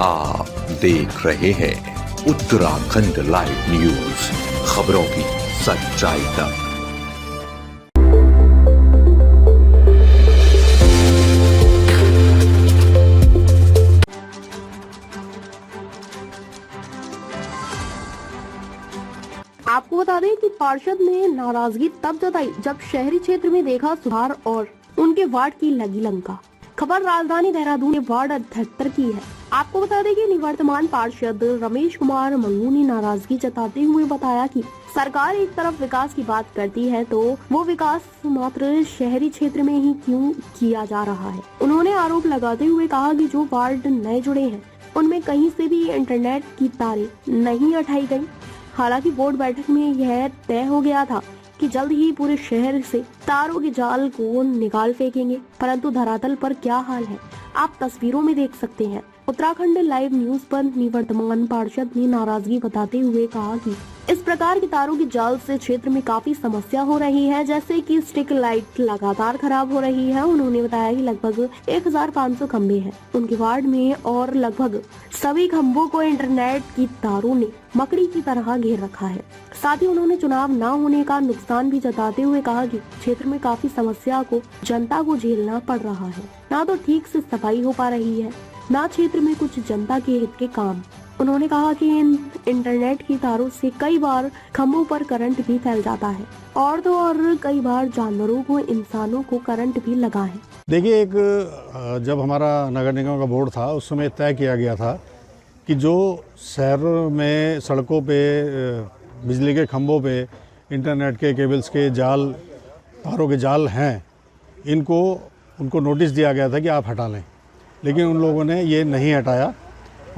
आप देख रहे हैं उत्तराखंड लाइव न्यूज, खबरों की सच्चाई तक। आपको बता दें कि पार्षद ने नाराजगी तब जताई जब शहरी क्षेत्र में देखा सुधार और उनके वार्ड की लगी लंका। खबर राजधानी देहरादून के वार्ड 78 की है। आपको बता दें कि निवर्तमान पार्षद रमेश कुमार मंगू ने नाराजगी जताते हुए बताया कि सरकार एक तरफ विकास की बात करती है तो वो विकास मात्र शहरी क्षेत्र में ही क्यों किया जा रहा है। उन्होंने आरोप लगाते हुए कहा कि जो वार्ड नए जुड़े हैं उनमें कहीं से भी इंटरनेट की तारें नहीं हटाई गयी। हालांकि बोर्ड बैठक में यह तय हो गया था कि जल्द ही पूरे शहर से तारों के जाल को निकाल फेंकेंगे, परंतु धरातल पर क्या हाल है आप तस्वीरों में देख सकते हैं। उत्तराखंड लाइव न्यूज पर निवर्तमान पार्षद ने नाराजगी बताते हुए कहा कि इस प्रकार के तारों के जाल से क्षेत्र में काफी समस्या हो रही है, जैसे कि स्ट्रीट लाइट लगातार खराब हो रही है। उन्होंने बताया कि लगभग 1500 खंबे हैं उनके वार्ड में और लगभग सभी खंभों को इंटरनेट की तारों ने मकड़ी की तरह घेर रखा है। साथ ही उन्होंने चुनाव न होने का नुकसान भी जताते हुए कहा कि क्षेत्र में काफी समस्या को जनता को झेलना पड़ रहा है, ना तो ठीक से सफाई हो पा रही है, ना क्षेत्र में कुछ जनता के हित के काम। उन्होंने कहा कि इन इंटरनेट की तारों से कई बार खंभों पर करंट भी फैल जाता है और तो और कई बार जानवरों को, इंसानों को करंट भी लगा है। देखिए, एक जब हमारा नगर निगम का बोर्ड था उस समय तय किया गया था कि जो शहरों में सड़कों पे, बिजली के खंभों पे इंटरनेट के केबल्स के जाल, तारों के जाल हैं, उनको नोटिस दिया गया था कि आप हटा लें, लेकिन उन लोगों ने ये नहीं हटाया।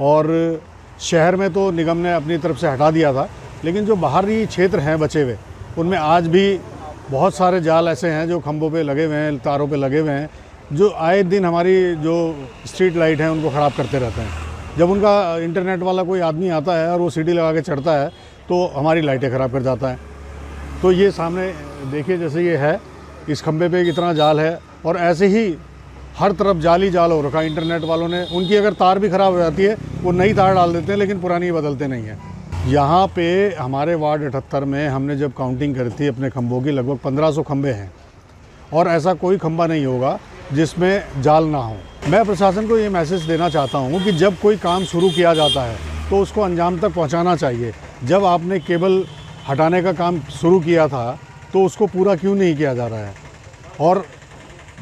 और शहर में तो निगम ने अपनी तरफ से हटा दिया था, लेकिन जो बाहरी क्षेत्र हैं बचे हुए उनमें आज भी बहुत सारे जाल ऐसे हैं जो खंभों पे लगे हुए हैं, तारों पे लगे हुए हैं, जो आए दिन हमारी जो स्ट्रीट लाइट हैं उनको ख़राब करते रहते हैं। जब उनका इंटरनेट वाला कोई आदमी आता है और वो सीढ़ी लगा के चढ़ता है तो हमारी लाइटें ख़राब कर जाता है। तो ये सामने देखिए, जैसे ये है, इस खंभे पे कितना जाल है और ऐसे ही हर तरफ जाल ही जाल हो रखा। इंटरनेट वालों ने, उनकी अगर तार भी ख़राब हो जाती है वो नई तार डाल देते हैं, लेकिन पुरानी बदलते नहीं हैं। यहाँ पे हमारे वार्ड 78 में हमने जब काउंटिंग करी थी अपने खंभों की, लगभग 1500 खंभे हैं और ऐसा कोई खंभा नहीं होगा जिसमें जाल ना हो। मैं प्रशासन को ये मैसेज देना चाहता हूँ कि जब कोई काम शुरू किया जाता है तो उसको अंजाम तक पहुँचाना चाहिए। जब आपने केबल हटाने का काम शुरू किया था तो उसको पूरा क्यों नहीं किया जा रहा है? और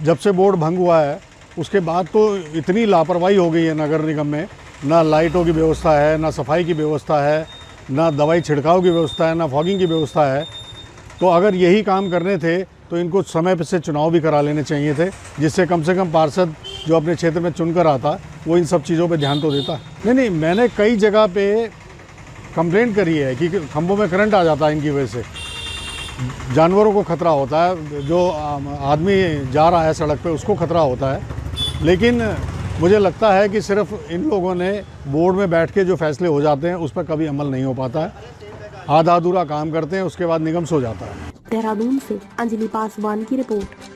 जब से बोर्ड भंग हुआ है उसके बाद तो इतनी लापरवाही हो गई है नगर निगम में, ना लाइटों की व्यवस्था है, ना सफाई की व्यवस्था है, ना दवाई छिड़काव की व्यवस्था है, ना फॉगिंग की व्यवस्था है। तो अगर यही काम करने थे तो इनको समय से चुनाव भी करा लेने चाहिए थे, जिससे कम से कम पार्षद जो अपने क्षेत्र में चुनकर आता वो इन सब चीज़ों पर ध्यान तो देता। नहीं, मैंने कई जगह पे कंप्लेंट करी है कि खंभों में करंट आ जाता है, इनकी वजह से जानवरों को खतरा होता है, जो आदमी जा रहा है सड़क पे उसको खतरा होता है। लेकिन मुझे लगता है कि सिर्फ इन लोगों ने बोर्ड में बैठ के जो फैसले हो जाते हैं उस पर कभी अमल नहीं हो पाता है। आधा अधूरा काम करते हैं, उसके बाद निगम सो जाता है। देहरादून से अंजलि पासवान की रिपोर्ट।